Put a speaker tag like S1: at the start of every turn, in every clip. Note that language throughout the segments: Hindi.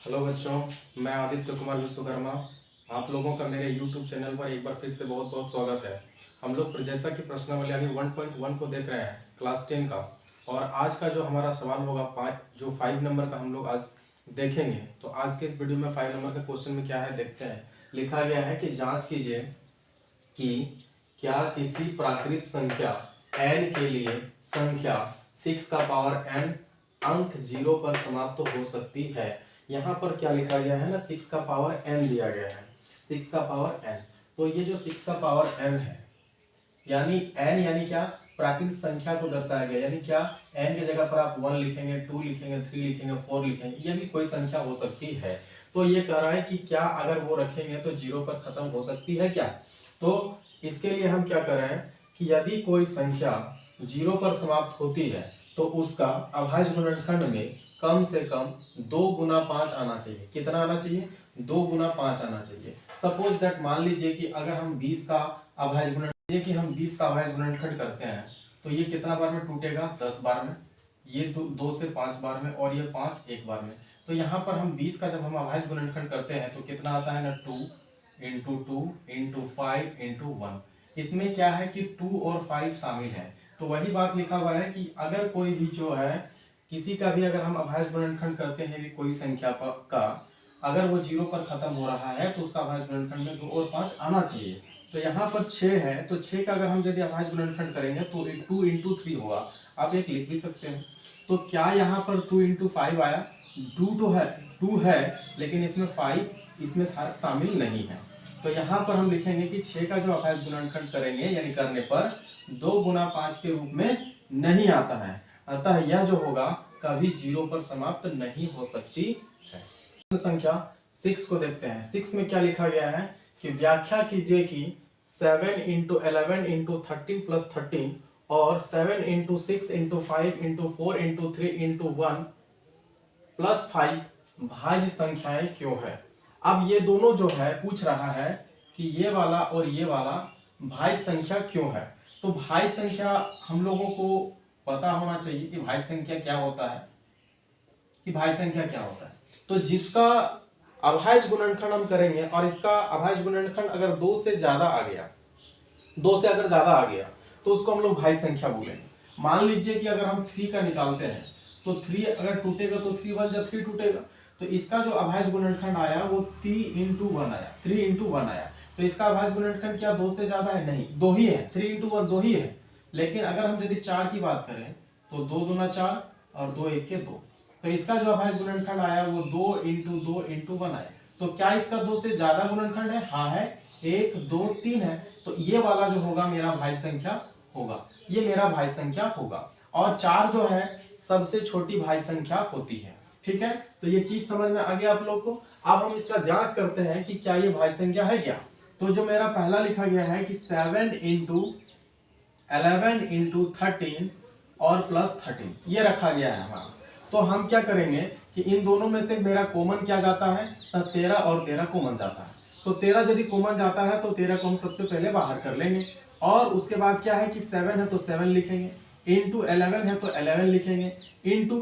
S1: हेलो बच्चों, मैं आदित्य कुमार विश्वकर्मा। आप लोगों का मेरे YouTube चैनल पर एक बार फिर से बहुत बहुत स्वागत है। हम लोग जैसा कि प्रश्नावली अभी 1.1 को देख रहे हैं क्लास 10 का, और आज का जो हमारा सवाल होगा 5 नंबर का हम लोग आज देखेंगे। तो आज के इस वीडियो में 5 नंबर का क्वेश्चन में क्या है देखते हैं। लिखा गया है कि जाँच कीजिए कि क्या किसी प्राकृत संख्या n के लिए संख्या 6 का पावर n अंक 0 पर समाप्त हो सकती है। यहाँ पर क्या लिखा गया है ना, 6 का पावर n दिया गया है, 6 का पावर n। तो ये जो 6 का पावर n है, यानी n यानी क्या, प्राकृत संख्या को दर्शाया गया। यानी क्या, n की जगह पर आप 1 लिखेंगे, 2 लिखेंगे, 3 लिखेंगे, 4 लिखेंगे, ये भी कोई संख्या हो सकती है। तो ये कह रहा है कि क्या अगर वो रखेंगे तो 0 पर खत्म हो सकती है क्या। तो इसके लिए हम क्या कर रहे हैं कि यदि कोई संख्या 0 पर समाप्त होती है तो उसका अभाज्य गुणनखंड में कम से कम 2 गुना 5 आना चाहिए। कितना आना चाहिए? 2 गुना 5 आना चाहिए। सपोज दैट, मान लीजिए कि अगर हम 20 का अभाज्य गुणनखंड करते हैं तो ये कितना बार में टूटेगा? 10 बार में। ये 2 से 5 बार में, और ये 5 एक बार में। तो यहाँ पर हम 20 का जब हम अभाज्य गुणनखंड करते हैं तो कितना आता है ना, 2 इंटू 2 इंटू 5 इंटू 1। इसमें क्या है कि 2 और 5 शामिल है। तो वही बात लिखा हुआ है कि अगर कोई भी जो है, किसी का भी अगर हम अभाज्य गुणनखंड करते हैं कि कोई संख्या का, अगर वो 0 पर खत्म हो रहा है तो उसका अभाज्य गुणनखंड में 2 और 5 आना चाहिए। तो यहाँ पर 6 है, तो 6 का अगर हम यदि अभाज्य गुणनखंड करेंगे तो 2 इंटू 3 होगा। आप एक लिख भी सकते हैं। तो क्या यहाँ पर 2 इंटू 5 आया? 2 है, लेकिन इसमें 5 इसमें शामिल नहीं है। तो यहाँ पर हम लिखेंगे कि 6 का जो अभाज्य गुणनखंड करेंगे यानी करने पर 2 गुना 5 के रूप में नहीं आता है। अतः यह जो होगा कभी 0 पर समाप्त नहीं हो सकती है। संख्या 6 को देखते हैं। 6 में क्या लिखा गया है कि व्याख्या कीजिए कि 7 इंटू 11 इंटू 13 प्लस 13 और 7 into 6 into 5 into 4 into 3 into 1 plus 5 भाज्य संख्याएं क्यों है। अब ये दोनों जो है पूछ रहा है कि ये वाला और ये वाला भाज्य संख्या क्यों है। तो भाज्य संख्या हम लोगों को पता होना चाहिए कि भाज्य संख्या क्या होता है, तो जिसका अभाज्य गुणनखंड हम करेंगे और इसका अभाज्य गुणनखंड अगर 2 से ज्यादा आ गया, 2 से अगर ज्यादा आ गया तो उसको हम लोग भाज्य संख्या बोलेंगे। मान लीजिए कि अगर हम 3 का निकालते हैं तो 3 अगर टूटेगा तो 3 1 जा 3 टूटेगा। तो इसका जो अभाज्य गुणनखंड आया वो 3 इंटू 1 आया, 3 इंटू 1 आया। तो इसका अभाज्य गुणनखंड क्या 2 से ज्यादा है? नहीं, 2 ही है। 3 इंटू 1 2 ही है। लेकिन अगर हम यदि 4 की बात करें तो 2 दूना 4 और 2 एक के 2। तो इसका जो अभाज्य गुणनखंड आया वो 2 इंटू 2 इंटू 1 आया। तो क्या इसका 2 से ज्यादा गुणनखंड है? हाँ है, 1 2 3 है। तो ये वाला जो होगा मेरा भाज्य संख्या होगा, ये मेरा भाज्य संख्या होगा। और 4 जो है सबसे छोटी भाज्य संख्या होती है। ठीक है, तो ये चीज समझ में आ गया आप लोग को। अब हम इसका जांच करते हैं कि क्या ये भाज्य संख्या है क्या। तो जो मेरा पहला लिखा गया है कि 7 इंटू 11 इंटू 13 और प्लस 13 ये रखा गया है हमारा। तो हम क्या करेंगे कि इन दोनों में से मेरा कॉमन क्या जाता है, 13 और 13 कॉमन जाता है। तो 13 यदि कॉमन जाता है तो 13 को हम सबसे पहले बाहर कर लेंगे। और उसके बाद क्या है कि 7 है तो 7 लिखेंगे, इंटू 11 है तो 11 लिखेंगे, इंटू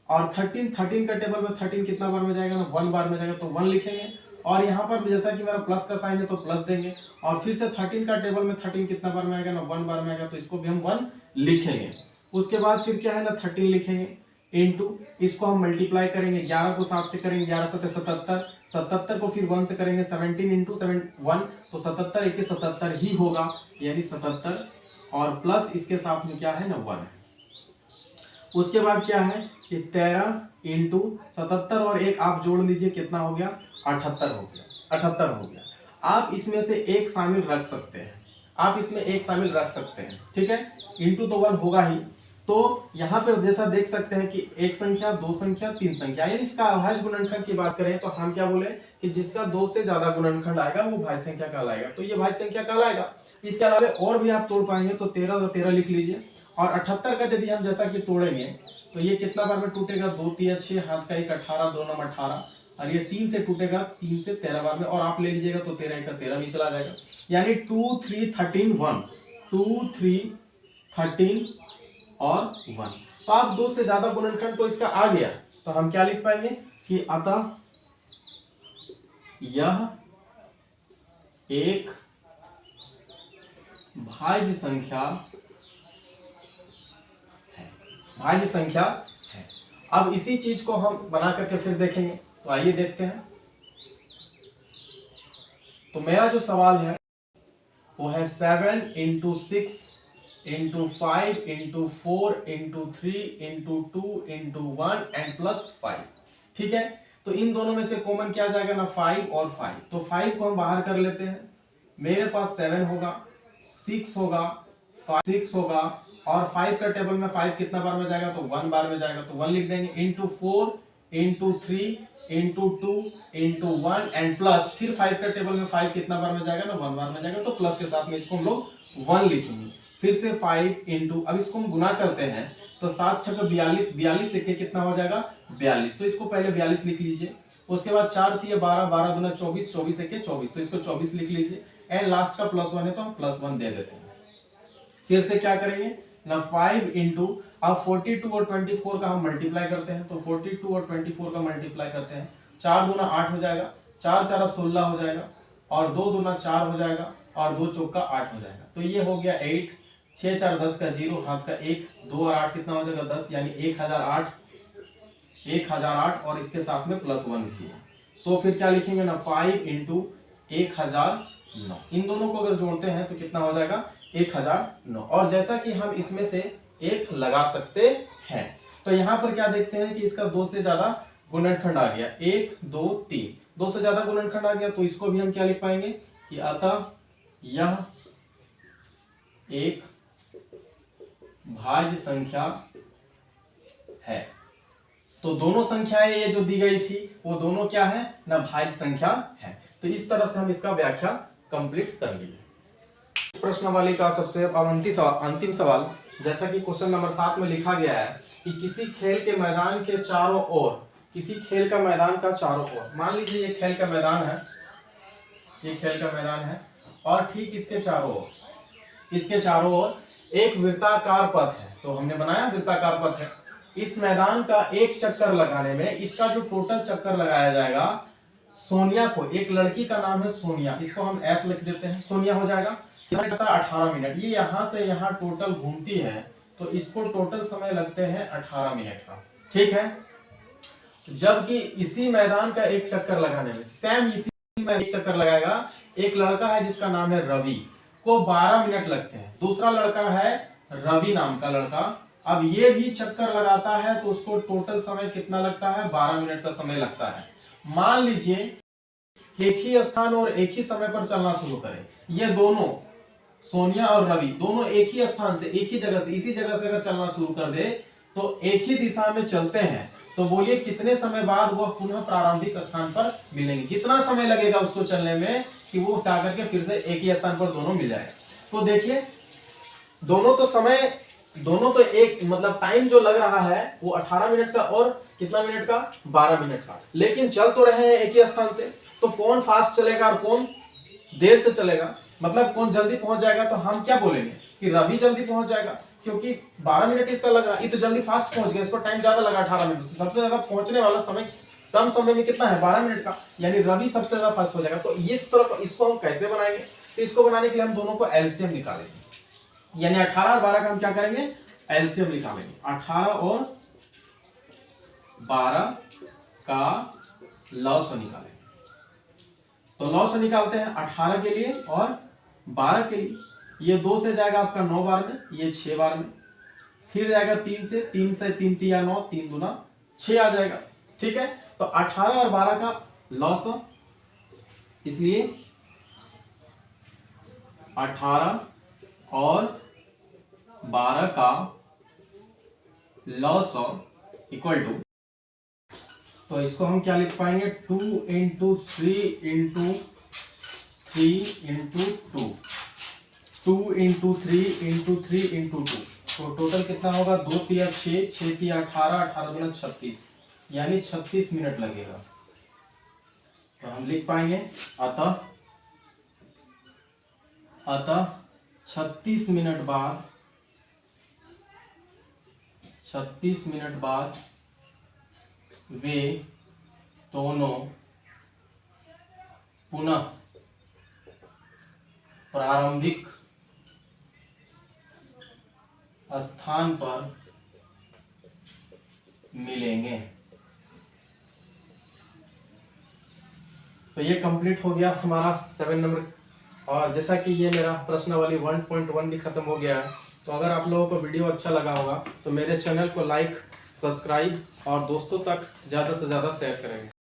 S1: और 13 का टेबल में 13 कितना बार में जाएगा ना, 1 बार में जाएगा तो 1 लिखेंगे। और यहाँ पर जैसा कि मेरा प्लस का साइन है तो प्लस देंगे। और फिर से 13 का टेबल में 13 कितना बार में आएगा ना, 1 बार में आएगा, तो इसको भी हम 1 लिखेंगे। उसके बाद फिर क्या है ना, 13 लिखेंगे, इंटू इसको हम मल्टीप्लाई करेंगे, 11 को 7 से करेंगे, 11 7 77, 77 को फिर 1 से करेंगे, 17 इंटू 1 तो 77 1 77 ही होगा, यानी 77। और प्लस इसके साथ में क्या है ना 1 है। उसके बाद क्या है कि 13 इंटू 77 और 1 आप जोड़ लीजिए, कितना हो गया? 78 हो गया, 78 हो गया। आप इसमें से एक शामिल रख सकते हैं, ठीक है। इंटू तो 1 होगा ही। तो यहाँ पर जैसा देख सकते हैं कि एक संख्या, दो संख्या, तीन संख्या, यानी इसका अभाज्य गुणनखंड की बात करें तो हम क्या बोले कि जिसका 2 से ज्यादा गुणनखंड आएगा वो भाज्य संख्या कहलाएगा। तो ये भाज्य संख्या कहलाएगा। इसके अलावा और भी आप तोड़ पाएंगे तो 13 और 13 लिख लीजिए। और 78 का यदि हम जैसा कि तोड़ेंगे तो ये कितना बार में टूटेगा? 2 3 6, हाथ का 1 18, 2 9 18, और ये 3 से टूटेगा, 3 से 13 बार में। और आप ले लीजिएगा तो 13 का 13 भी चला जाएगा, यानी 2 3 13 1, 2 3 13 और 1। तो आप 2 से ज्यादा गुणनखंड तो इसका आ गया, तो हम क्या लिख पाएंगे कि अतः यह एक भाज्य संख्या है, भाज्य संख्या है। अब इसी चीज को हम बना करके फिर देखेंगे, तो आइए देखते हैं। तो मेरा जो सवाल है वो है 7 × 6 × 5 × 4 × 3 × 2 × 1 एंड +5। ठीक है, तो इन दोनों में से कॉमन क्या जाएगा ना, 5 और 5। तो 5 को हम बाहर कर लेते हैं। मेरे पास 7 होगा, 6 होगा, 6 होगा, और 5 का टेबल में 5 कितना बार में जाएगा, तो 1 बार में जाएगा, तो 1 लिख देंगे। Into 4 into 3 into 2 into 1 and plus, फिर 5 का टेबल में 5 कितना बार में जाएगा ना, 1 बार में जाएगा, तो प्लस के साथ में इसको हम लोग 1 लिखेंगे। फिर से 5 इंटू, अब इसको हम गुना करते हैं तो 7 छक्का 42, 42 एक कितना हो जाएगा 42, तो इसको पहले 42 लिख लीजिए। उसके बाद 4 × 3 = 12, 12 दूना 24, 24 एक 24, तो इसको 24 लिख लीजिए। एंड लास्ट का +1 है तो हम +1 दे देते हैं। फिर से क्या करेंगे ना, 5 इंटू, अब 42 और 24 का हम मल्टीप्लाई करते हैं, तो 42 और 24 का मल्टीप्लाई करते हैं। 4 दूना 8 हो जाएगा, 4 4 16 हो जाएगा, और 2 दूना 4 हो जाएगा, और 2 चौका 8 हो जाएगा। तो ये हो गया 8, 6 4 10 का 0, हाथ का 1, 2 और 8 कितना हो जाएगा 10, यानी 1008, 1008, और इसके साथ में +1 भी है। तो फिर क्या लिखेंगे ना, 5 इंटू 1009, इन दोनों को अगर जोड़ते हैं तो कितना हो जाएगा 1009। और जैसा कि हम इसमें से एक लगा सकते हैं, तो यहाँ पर क्या देखते हैं कि इसका 2 से ज्यादा गुणनखंड आ गया, 1 2 3, 2 से ज्यादा गुणनखंड आ गया, तो इसको भी हम क्या लिख पाएंगे कि अतः यह एक भाज्य संख्या है। तो दोनों संख्याएं ये जो दी गई थी वो दोनों क्या है ना, भाज्य संख्या है। तो इस तरह से हम इसका व्याख्या कंप्लीट कर लिए। इस प्रश्नावली का सबसे अंतिम सवाल, जैसा कि क्वेश्चन नंबर 7 में लिखा गया है कि किसी खेल के मैदान के चारों ओर, किसी खेल का मैदान का चारों ओर, मान लीजिए ये खेल का मैदान है, ये खेल का मैदान है, और ठीक इसके चारों ओर, इसके चारों ओर एक वृत्ताकार पथ है। तो हमने बनाया वृत्ताकार पथ है। इस मैदान का एक चक्कर लगाने में इसका जो टोटल चक्कर लगाया जाएगा, सोनिया को, एक लड़की का नाम है सोनिया, इसको हम एस लिख देते हैं, सोनिया हो जाएगा। 18 मिनट, ये यहां से यहां टोटल घूमती है, तो इसको टोटल समय लगते हैं 18 मिनट का। ठीक है, जबकि इसी मैदान का एक चक्कर लगाने में, सेम इसी में एक चक्कर लगाएगा एक लड़का है जिसका नाम है रवि, को 12 मिनट लगते हैं। दूसरा लड़का है रवि नाम का लड़का, अब ये भी चक्कर लगाता है, तो उसको टोटल समय कितना लगता है, 12 मिनट का समय लगता है। मान लीजिए एक ही स्थान और एक ही समय पर चलना शुरू करें, ये दोनों सोनिया और रवि दोनों एक ही स्थान से, एक ही जगह से, इसी जगह से अगर चलना शुरू कर दे, तो एक ही दिशा में चलते हैं, तो बोलिए कितने समय बाद वह पुनः प्रारंभिक स्थान पर मिलेंगे, कितना समय लगेगा उसको चलने में कि वो जाकर के फिर से एक ही स्थान पर दोनों मिल जाए। तो देखिए दोनों तो समय, दोनों तो एक मतलब टाइम जो लग रहा है वो 18 मिनट का और कितना मिनट का, 12 मिनट का, लेकिन चल तो रहे हैं एक ही स्थान से। तो कौन फास्ट चलेगा और कौन देर से चलेगा, मतलब कौन जल्दी पहुंच जाएगा, तो हम क्या बोलेंगे कि रवि जल्दी पहुंच जाएगा, क्योंकि 12 मिनट इसका लग रहा है, ये तो जल्दी फास्ट पहुंच गया, इसको टाइम ज्यादा लगा 18 मिनट, तो सबसे ज्यादा पहुंचने वाला समय कम समय में कितना है, 12 मिनट का, यानी रवि सबसे ज्यादा फास्ट हो जाएगा। तो इस तरह इसको हम कैसे बनाएंगे, तो इसको बनाने के लिए हम दोनों को एलसीएम निकालेंगे, यानी 18 और 12 का हम क्या करेंगे, एलसीएम निकालेंगे। 18 और 12 का लॉस निकालेंगे, तो लॉस निकालते हैं 18 के लिए और 12 के लिए। ये 2 से जाएगा आपका 9 बार में, ये 6 बार में, फिर जाएगा 3 से 3 3 9, 3 दूना 6 आ जाएगा। ठीक है, तो 18 और 12 का लॉस, इसलिए 18 और 12 का लॉस इक्वल टू, तो इसको हम क्या लिख पाएंगे, 2 × 3 × 3 × 2, 2 × 3 × 3 × 2, तो टोटल कितना होगा, 2 3 6, 6 3 18, 18 दूना 36, यानी 36 मिनट लगेगा। तो हम लिख पाएंगे अतः 36 मिनट बाद, 36 मिनट बाद वे दोनों स्थान पर मिलेंगे। तो ये कंप्लीट हो गया हमारा 7 नंबर। और जैसा कि ये मेरा प्रश्नावली 1.1 भी खत्म हो गया है। तो अगर आप लोगों को वीडियो अच्छा लगा होगा तो मेरे चैनल को लाइक, सब्सक्राइब और दोस्तों तक ज़्यादा से ज़्यादा शेयर करेंगे।